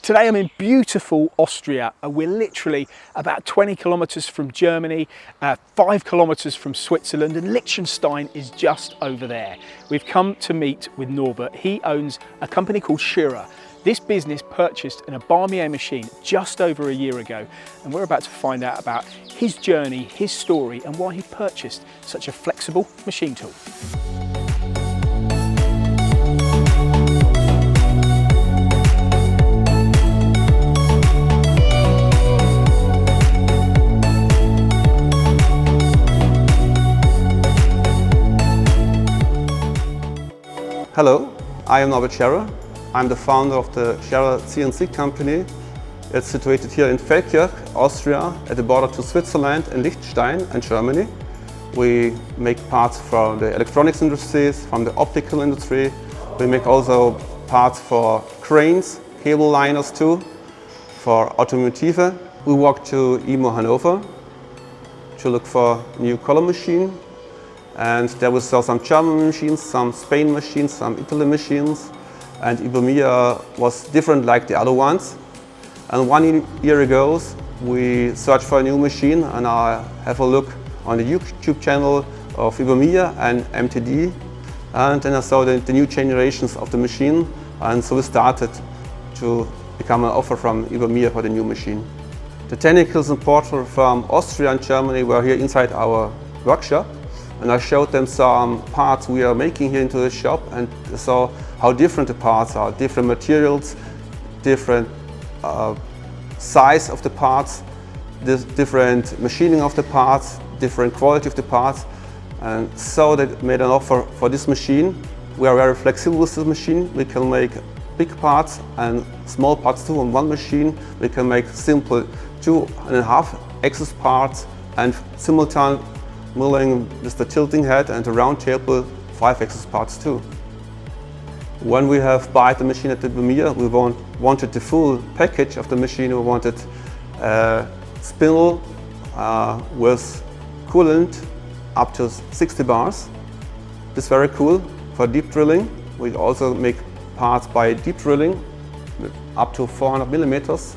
Today I'm in beautiful Austria. We're literally about 20 kilometers from Germany, 5 kilometers from Switzerland, and Liechtenstein is just over there. We've come to meet with Norbert. He owns a company called Schurer. This business purchased an Ibarmia machine just over a year ago, and we're about to find out about his journey, his story, and why he purchased such a flexible machine tool. Hello, I am Norbert Scherrer. I'm the founder of the Scherrer CNC company. It's situated here in Feldkirch, Austria, at the border to Switzerland and Liechtenstein and Germany. We make parts from the electronics industries, from the optical industry. We make also parts for cranes, cable liners too, for automotive. We walked to IMO Hanover to look for a new color machine. And there we saw some German machines, some Spain machines, some Italy machines. And Ibarmia was different like the other ones. And 1 year ago, we searched for a new machine, and I have a look on the YouTube channel of Ibarmia and MTD. And then I saw the new generations of the machine. And so we started to become an offer from Ibarmia for the new machine. The technical support from Austria and Germany were here inside our workshop. And I showed them some parts we are making here into the shop, and saw how different the parts are, different materials, different size of the parts, different machining of the parts, different quality of the parts. And so they made an offer for this machine. We are very flexible with this machine. We can make big parts and small parts too on one machine. We can make simple 2.5 axis parts and simultaneous milling with the tilting head and the round table 5 axis parts too. When we have bought the machine at the Ibarmia, we wanted the full package of the machine. We wanted a spindle with coolant up to 60 bars. This is very cool for deep drilling. We also make parts by deep drilling up to 400 millimeters.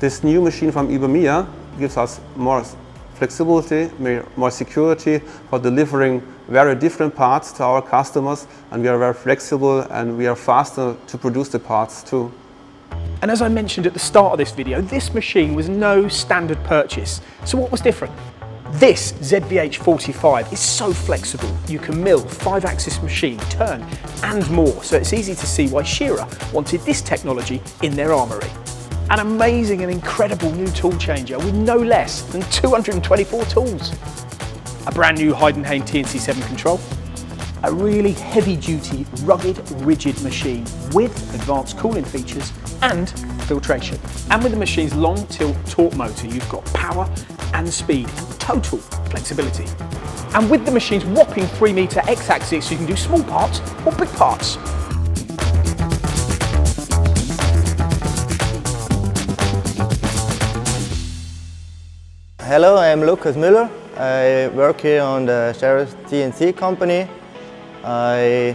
This new machine from Ibarmia gives us more flexibility, more security for delivering very different parts to our customers, and we are very flexible and we are faster to produce the parts too. And as I mentioned at the start of this video, this machine was no standard purchase. So what was different? This ZVH 45 is so flexible. You can mill 5-axis machine, turn and more. So it's easy to see why Schurer wanted this technology in their armoury. An amazing and incredible new tool changer with no less than 224 tools. A brand new Heidenhain TNC7 control. A really heavy duty, rugged, rigid machine with advanced cooling features and filtration. And with the machine's long tilt torque motor, you've got power and speed, total flexibility. And with the machine's whopping 3 meter X-axis, you can do small parts or big parts. Hello, I'm Lukas Muller. I work here on the Scherrer CNC company. I'm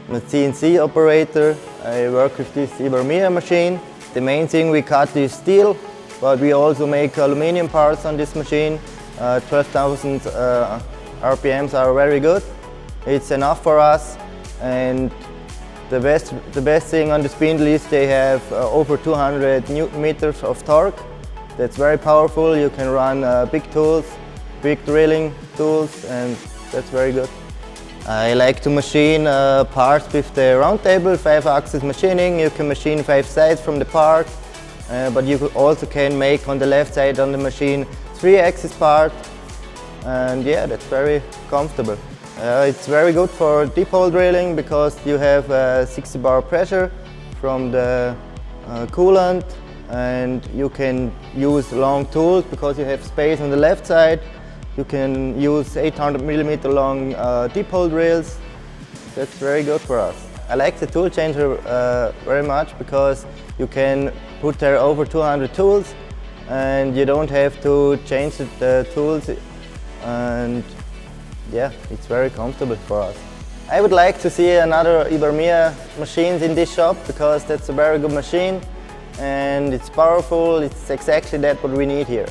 a CNC operator. I work with this Ibarmia machine. The main thing we cut is steel, but we also make aluminum parts on this machine. 12,000 RPMs are very good. It's enough for us, and the best thing on the spindle is they have over 200 Newton meters of torque. That's very powerful. You can run big tools, big drilling tools, and that's very good. I like to machine parts with the round table, 5-axis machining. You can machine 5 sides from the part, but you also can make on the left side on the machine 3-axis part, and yeah, that's very comfortable. It's very good for deep hole drilling because you have 60 bar pressure from the coolant. And you can use long tools because you have space on the left side. You can use 800 millimeter long deep hole drills. That's very good for us. I like the tool changer very much because you can put there over 200 tools and you don't have to change the tools, and yeah, it's very comfortable for us. I would like to see another Ibarmia machines in this shop because that's a very good machine. and it's powerful. It's exactly that what we need here.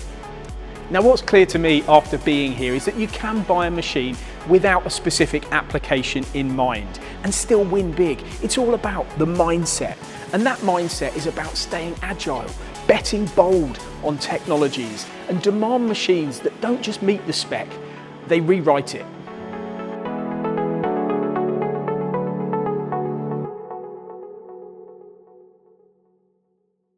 Now what's clear to me after being here is that you can buy a machine without a specific application in mind and still win big. It's all about the mindset, and that mindset is about staying agile, betting bold on technologies, and demand machines that don't just meet the spec, they rewrite it.